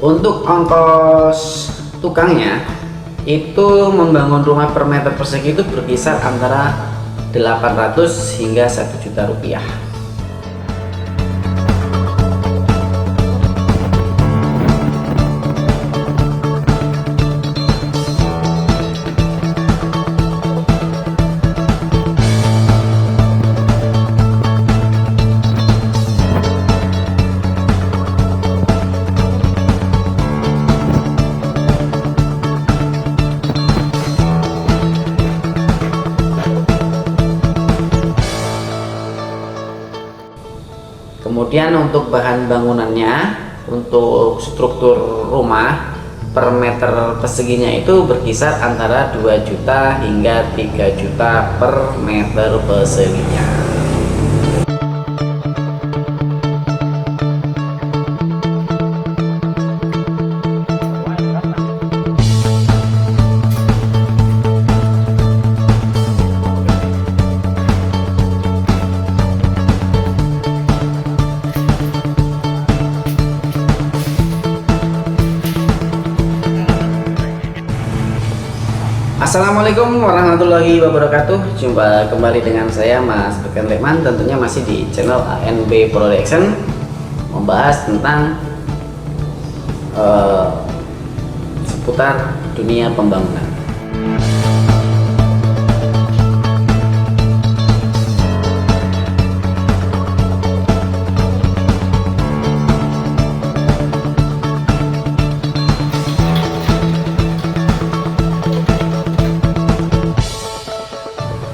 Untuk ongkos tukangnya itu membangun rumah per meter persegi itu berkisar antara 800 hingga 1 juta rupiah. Kemudian untuk bahan bangunannya, untuk struktur rumah per meter perseginya itu berkisar antara 2 juta hingga 3 juta per meter perseginya. Assalamualaikum warahmatullahi wabarakatuh. Jumpa kembali dengan saya Mas Beken Lekman, tentunya masih di channel ANB Production, membahas tentang seputar dunia pembangunan.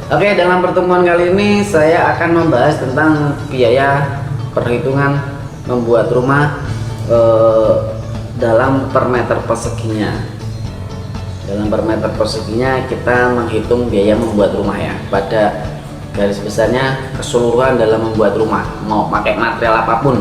Oke, dalam pertemuan kali ini saya akan membahas tentang biaya perhitungan membuat rumah dalam per meter perseginya. Dalam per meter perseginya kita menghitung biaya membuat rumah ya. Pada garis besarnya keseluruhan dalam membuat rumah, mau pakai material apapun.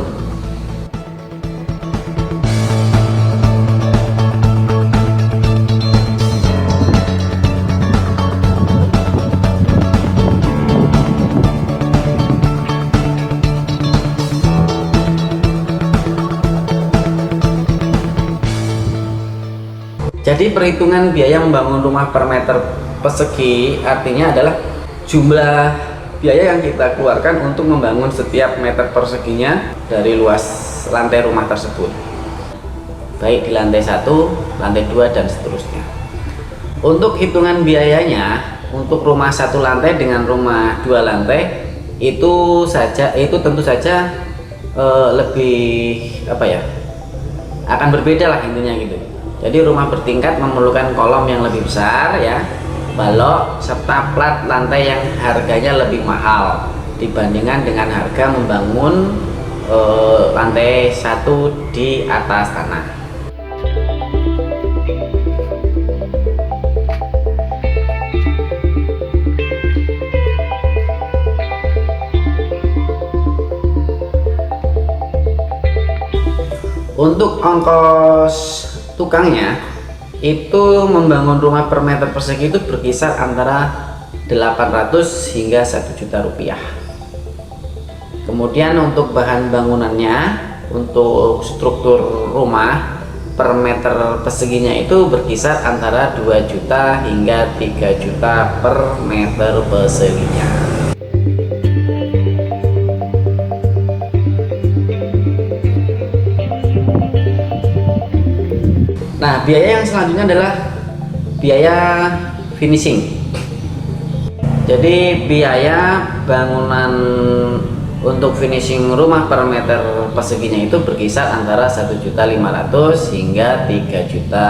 Jadi perhitungan biaya membangun rumah per meter persegi artinya adalah jumlah biaya yang kita keluarkan untuk membangun setiap meter perseginya dari luas lantai rumah tersebut, baik di lantai 1, lantai 2 dan seterusnya. Untuk hitungan biayanya untuk rumah 1 lantai dengan rumah 2 lantai itu tentu saja lebih akan berbeda lah intinya gitu. Jadi rumah bertingkat memerlukan kolom yang lebih besar ya, balok serta plat lantai yang harganya lebih mahal dibandingkan dengan harga membangun lantai 1 di atas tanah. Untuk ongkos tukangnya itu membangun rumah per meter persegi itu berkisar antara 800 hingga 1 juta rupiah. Kemudian untuk bahan bangunannya, untuk struktur rumah per meter perseginya itu berkisar antara 2 juta hingga 3 juta per meter perseginya. Nah, biaya yang selanjutnya adalah biaya finishing. Jadi biaya bangunan untuk finishing rumah per meter perseginya itu berkisar antara 1.500.000 hingga 3 juta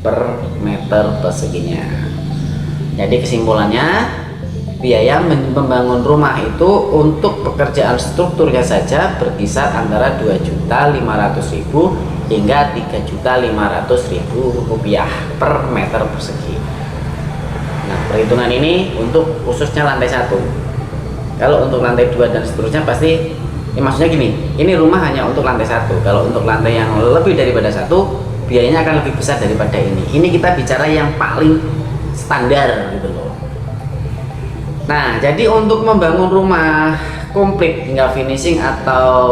per meter perseginya. Jadi kesimpulannya, biaya membangun rumah itu untuk pekerjaan strukturnya saja berkisar antara 2.500.000 hingga 3.500.000 rupiah per meter persegi. Nah, perhitungan ini untuk khususnya lantai 1. Kalau untuk lantai 2 dan seterusnya pasti maksudnya gini, ini rumah hanya untuk lantai 1. Kalau untuk lantai yang lebih daripada 1, biayanya akan lebih besar daripada ini. Ini kita bicara yang paling standar gitu loh. Nah, jadi untuk membangun rumah komplit hingga finishing atau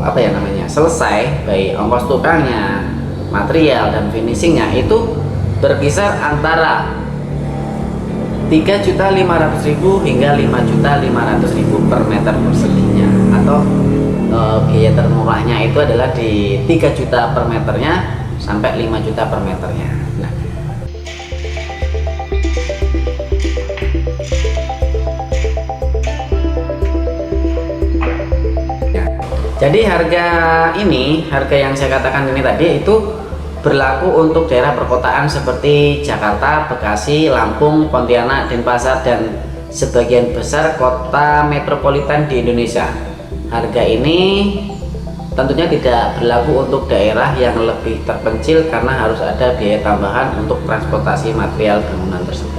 apa ya namanya selesai, baik ongkos tukangnya, material dan finishingnya itu berkisar antara 3.500.000 hingga 5.500.000 per meter perseginya, atau biaya termurahnya itu adalah di 3 juta per meternya sampai 5 juta per meternya. Nah, jadi harga yang saya katakan ini tadi itu berlaku untuk daerah perkotaan seperti Jakarta, Bekasi, Lampung, Pontianak, Denpasar, dan sebagian besar kota metropolitan di Indonesia. Harga ini tentunya tidak berlaku untuk daerah yang lebih terpencil karena harus ada biaya tambahan untuk transportasi material bangunan tersebut.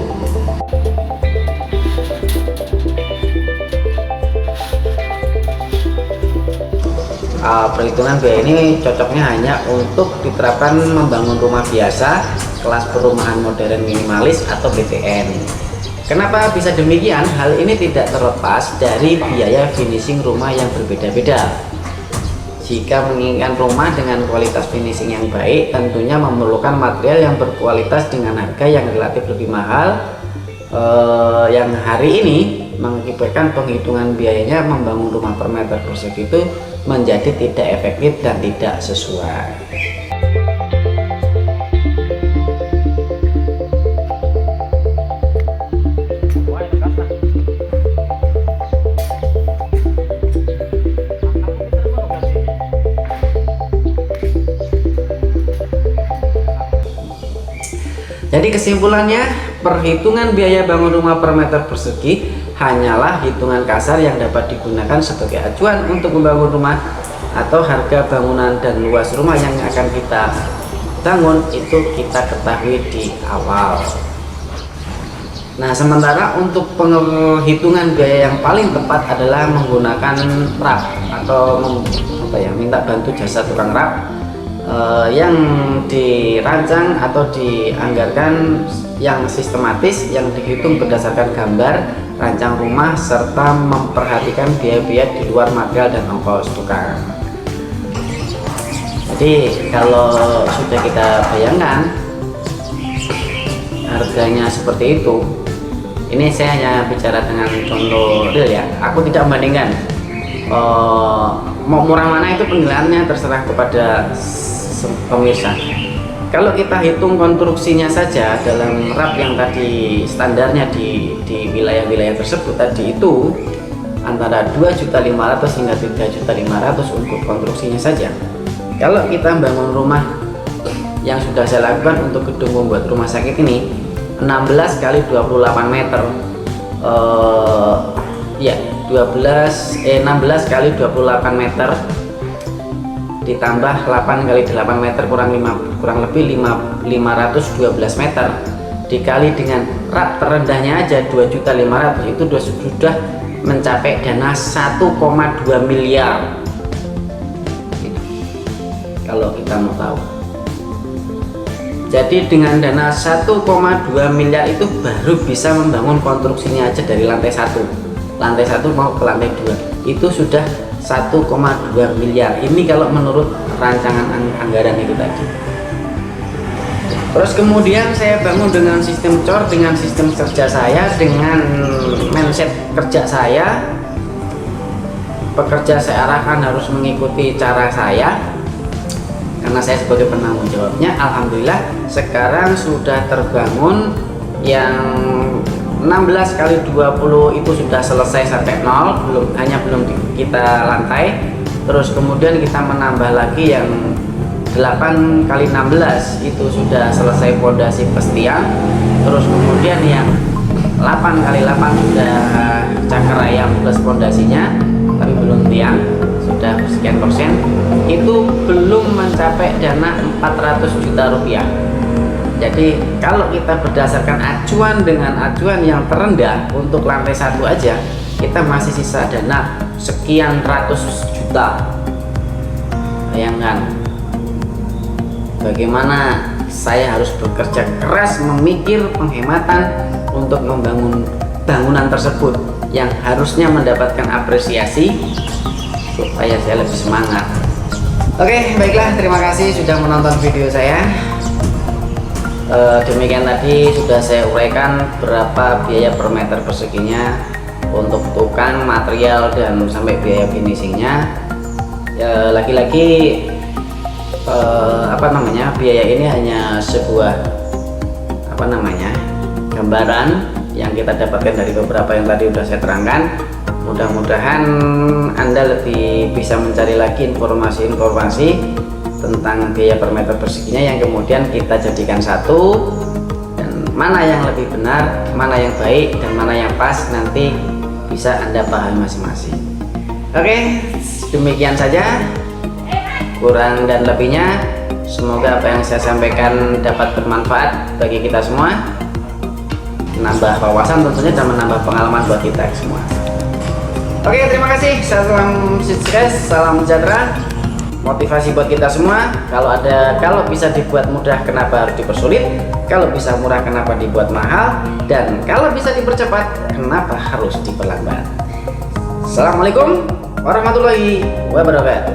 Perhitungan biaya ini cocoknya hanya untuk diterapkan membangun rumah biasa kelas perumahan modern minimalis atau PTM. Kenapa bisa demikian? Hal ini tidak terlepas dari biaya finishing rumah yang berbeda-beda. Jika menginginkan rumah dengan kualitas finishing yang baik, tentunya memerlukan material yang berkualitas dengan harga yang relatif lebih mahal, yang hari ini mengakibatkan penghitungan biayanya membangun rumah per meter persegi itu menjadi tidak efektif dan tidak sesuai. Jadi kesimpulannya, perhitungan biaya bangun rumah per meter persegi hanyalah hitungan kasar yang dapat digunakan sebagai acuan untuk membangun rumah, atau harga bangunan dan luas rumah yang akan kita bangun itu kita ketahui di awal. Nah, sementara untuk penghitungan biaya yang paling tepat adalah menggunakan RAP atau minta bantu jasa tukang RAP yang dirancang atau dianggarkan yang sistematis, yang dihitung berdasarkan gambar rancang rumah serta memperhatikan biaya-biaya di luar material dan ongkos tukang. Jadi kalau sudah kita bayangkan harganya seperti itu, ini saya hanya bicara dengan contoh real ya, aku tidak membandingkan mau murah mana, itu penilaiannya terserah kepada pemirsa. Kalau kita hitung konstruksinya saja dalam RAP yang tadi standarnya di wilayah-wilayah tersebut tadi itu antara 2.500.000 hingga 3.500.000 untuk konstruksinya saja. Kalau kita bangun rumah yang sudah saya lakukan untuk gedung membuat rumah sakit ini 16 kali 28 meter 16 kali 28 meter ditambah 8 kali 8 meter kurang lebih 512 meter dikali dengan RAP terendahnya aja 2.500.000 itu sudah mencapai dana 1,2 miliar. Kalau kita mau tahu, jadi dengan dana 1,2 miliar itu baru bisa membangun konstruksinya aja dari lantai 1 mau ke lantai 2 itu sudah 1,2 miliar. Ini kalau menurut rancangan anggaran itu tadi. Terus kemudian saya bangun dengan sistem COR, dengan sistem kerja saya, dengan mindset kerja saya. Pekerja saya arahkan harus mengikuti cara saya, karena saya sebagai penanggung jawabnya. Alhamdulillah sekarang sudah terbangun yang 16 kali 20 itu sudah selesai sampai 0, belum kita lantai. Terus kemudian kita menambah lagi yang 8 kali 16 itu sudah selesai fondasi plus tiang. Terus kemudian yang 8 kali 8 sudah cakar ayam plus fondasinya, tapi belum tiang, sudah sekian persen. Itu belum mencapai dana 400 juta rupiah. Jadi kalau kita berdasarkan acuan dengan acuan yang terendah untuk lantai 1 aja, kita masih sisa dana sekian ratus juta. Bayangkan bagaimana saya harus bekerja keras memikir penghematan untuk membangun bangunan tersebut. yang harusnya mendapatkan apresiasi supaya saya lebih semangat. Oke, baiklah, terima kasih sudah menonton video saya. Demikian tadi sudah saya uraikan berapa biaya per meter perseginya untuk tukang, material, dan sampai biaya finishingnya. Lagi-lagi biaya ini hanya sebuah gambaran yang kita dapatkan dari beberapa yang tadi sudah saya terangkan. Mudah-mudahan Anda lebih bisa mencari lagi informasi-informasi tentang biaya per meter perseginya yang kemudian kita jadikan satu, dan mana yang lebih benar, mana yang baik, dan mana yang pas nanti bisa Anda pahami masing-masing. Oke, demikian saja, kurang dan lebihnya semoga apa yang saya sampaikan dapat bermanfaat bagi kita semua, menambah wawasan tentunya dan menambah pengalaman buat kita semua. Oke, terima kasih. Salam sukses, salam sejahtera, motivasi buat kita semua. Kalau bisa dibuat mudah, kenapa harus dipersulit? Kalau bisa murah, kenapa dibuat mahal? Dan kalau bisa dipercepat, kenapa harus diperlambat? Assalamualaikum warahmatullahi wabarakatuh.